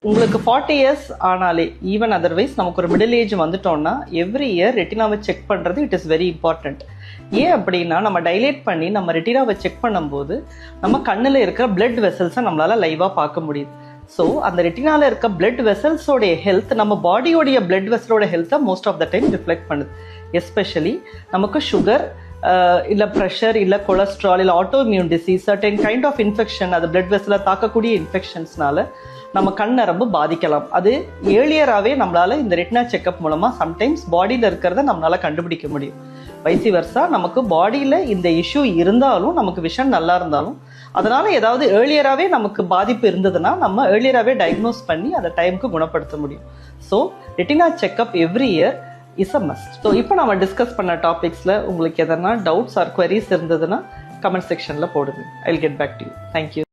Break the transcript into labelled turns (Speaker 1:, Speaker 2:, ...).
Speaker 1: உங்களுக்கு 40 இயர்ஸ் ஆனாலே even otherwise நமக்கு ஒரு மிடில் ஏஜ் வந்துட்டோம்னா எவ்ரி இயர் ரெட்டினாவை செக் பண்ணுறது இட் இஸ் வெரி இம்பார்ட்டண்ட். ஏன் அப்படின்னா நம்ம டைலேட் பண்ணி நம்ம ரெட்டினாவை செக் பண்ணும்போது நம்ம கண்ணில் இருக்கிற பிளட் வெசல்ஸை நம்மளால் லைவாக பார்க்க முடியுது. ஸோ அந்த ரெட்டினாவில் இருக்க பிளட் வெசல்ஸோடைய ஹெல்த் நம்ம பாடியோடைய பிளட் வெசலோட ஹெல்த்தை most of the time reflect பண்ணுது. எஸ்பெஷலி நமக்கு சுகர் இல்லை ப்ரெஷர் இல்லை கொலஸ்ட்ரால் இல்லை autoimmune disease certain kind of infection அது பிளட் வெசலில் தாக்கக்கூடிய இன்ஃபெக்ஷன்ஸ்னால நம்ம கண் நரம்பு பாதிக்கலாம். அது ஏர்லியராகவே நம்மளால இந்த ரெட்டினா செக்அப் மூலமாக சம்டைம்ஸ் பாடியில் இருக்கிறத நம்மளால கண்டுபிடிக்க முடியும். வைசி வர்சா நமக்கு பாடியில் இந்த இஷ்யூ இருந்தாலும் நமக்கு விஷன் நல்லா இருந்தாலும் அதனால ஏதாவது ஏர்லியராகவே நமக்கு பாதிப்பு இருந்ததுன்னா நம்ம ஏர்லியராகவே டயக்னோஸ் பண்ணி அதை டைமுக்கு குணப்படுத்த முடியும். So retina checkup every year is a must. So இப்போ நம்ம டிஸ்கஸ் பண்ண டாபிக்ஸில் உங்களுக்கு எதனா டவுட்ஸ் ஆர் குவரிஸ் இருந்ததுன்னா கமெண்ட் செக்ஷனில் போடுங்க. I will get back to you. Thank you.